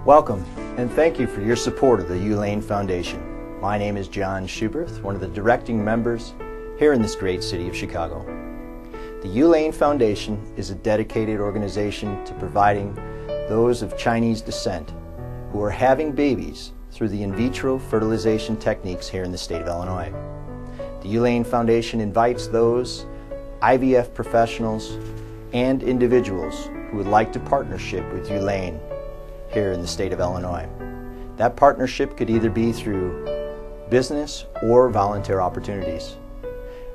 Welcome, and thank you for your support of the Yulane Foundation. My name is John Schuberth, one of the directing members here in this great city of Chicago. The Yulane Foundation is a dedicated organization to providing those of Chinese descent who are having babies through the in vitro fertilization techniques here in the state of Illinois. The Yulane Foundation invites those IVF professionals and individuals who would like to partnership with Yulane here in the state of Illinois. That partnership could either be through business or volunteer opportunities.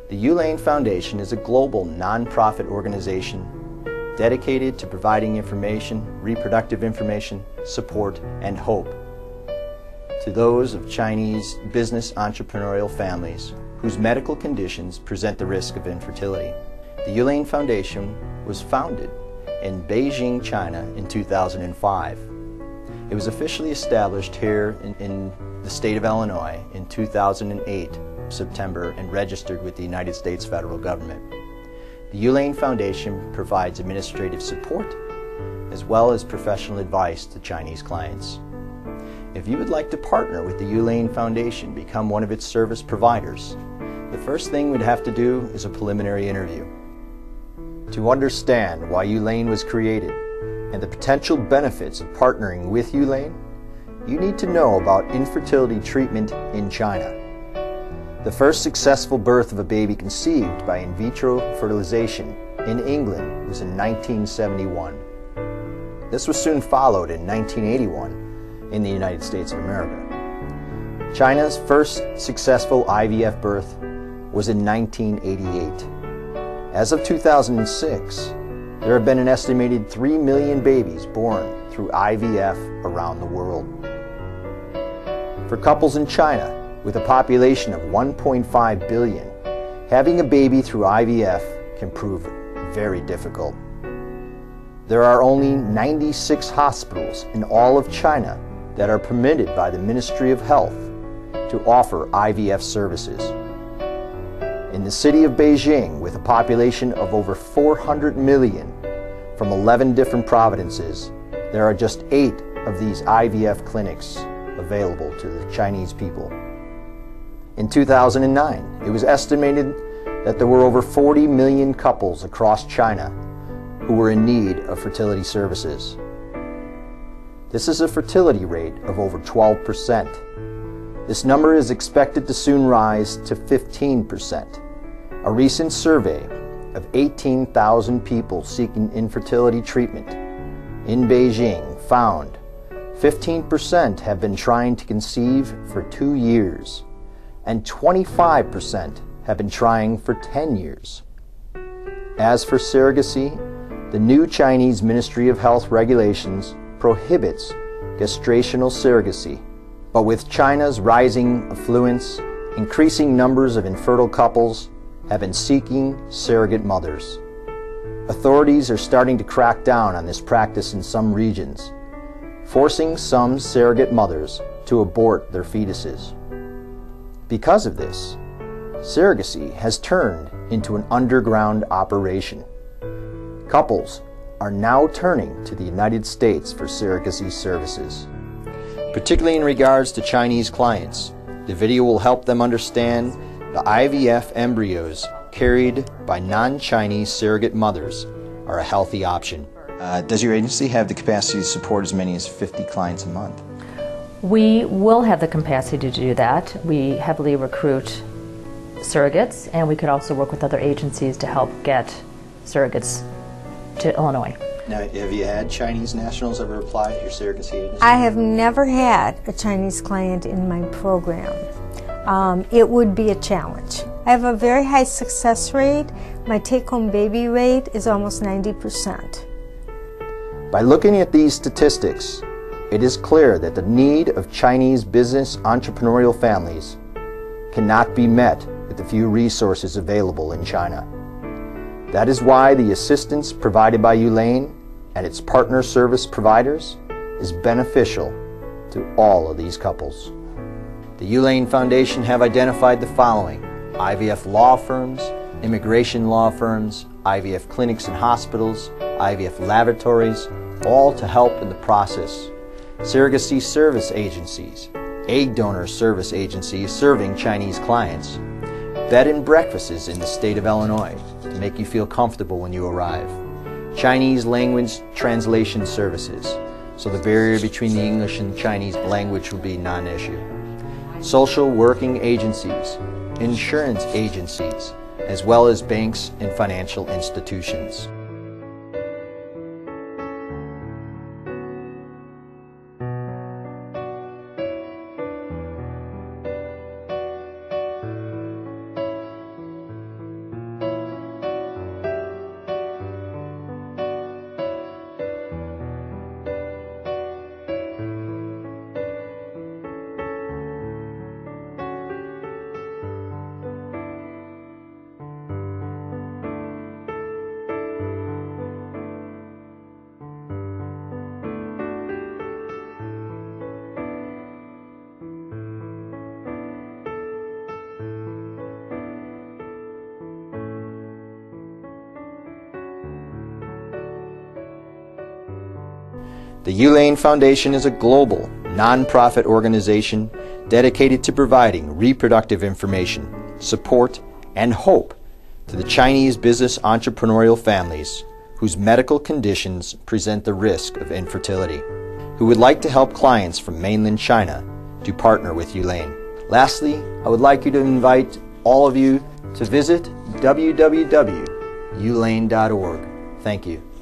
The Yulane Foundation is a global nonprofit organization dedicated to providing information, reproductive information, support, and hope to those of Chinese business entrepreneurial families whose medical conditions present the risk of infertility. The Yulane Foundation was founded in Beijing, China in 2005. It was officially established here in the state of Illinois in 2008, September, and registered with the United States federal government. The Yulane Foundation provides administrative support as well as professional advice to Chinese clients. If you would like to partner with the Yulane Foundation, become one of its service providers, the first thing we'd have to do is a preliminary interview. To understand why Yulane was created and the potential benefits of partnering with Yulane, you need to know about infertility treatment in China. The first successful birth of a baby conceived by in vitro fertilization in England was in 1971. This was soon followed in 1981 in the United States of America. China's first successful IVF birth was in 1988. As of 2006, there have been an estimated 3 million babies born through IVF around the world. For couples in China, with a population of 1.5 billion, having a baby through IVF can prove very difficult. There are only 96 hospitals in all of China that are permitted by the Ministry of Health to offer IVF services. In the city of Beijing, with a population of over 400 million from 11 different provinces, there are just 8 of these IVF clinics available to the Chinese people. In 2009, it was estimated that there were over 40 million couples across China who were in need of fertility services. This is a fertility rate of over 12%. This number is expected to soon rise to 15%. A recent survey of 18,000 people seeking infertility treatment in Beijing found 15% have been trying to conceive for 2 years, and 25% have been trying for 10 years. As for surrogacy, the new Chinese Ministry of Health regulations prohibits gestational surrogacy, but with China's rising affluence, increasing numbers of infertile couples have been seeking surrogate mothers. Authorities are starting to crack down on this practice in some regions, forcing some surrogate mothers to abort their fetuses. Because of this, surrogacy has turned into an underground operation. Couples are now turning to the United States for surrogacy services. Particularly in regards to Chinese clients, the video will help them understand the IVF embryos carried by non-Chinese surrogate mothers are a healthy option. Does your agency have the capacity to support as many as 50 clients a month? We will have the capacity to do that. We heavily recruit surrogates, and we could also work with other agencies to help get surrogates to Illinois. Now, have you had Chinese nationals ever apply to your surrogacy agency? I have never had a Chinese client in my program. It would be a challenge. I have a very high success rate. My take-home baby rate is almost 90%. By looking at these statistics, it is clear that the need of Chinese business entrepreneurial families cannot be met with the few resources available in China. That is why the assistance provided by Yulane and its partner service providers is beneficial to all of these couples. The Yulane Foundation have identified the following: IVF law firms, immigration law firms, IVF clinics and hospitals, IVF laboratories, all to help in the process surrogacy service agencies, egg donor service agencies serving Chinese clients, bed and breakfasts in the state of Illinois to make you feel comfortable when you arrive, Chinese language translation services, so the barrier between the English and Chinese language will be non-issue, social working agencies, insurance agencies, as well as banks and financial institutions. The Yulane Foundation is a global, non-profit organization dedicated to providing reproductive information, support, and hope to the Chinese business entrepreneurial families whose medical conditions present the risk of infertility, who would like to help clients from mainland China to partner with Yulane. Lastly, I would like you to invite all of you to visit www.yulane.org. Thank you.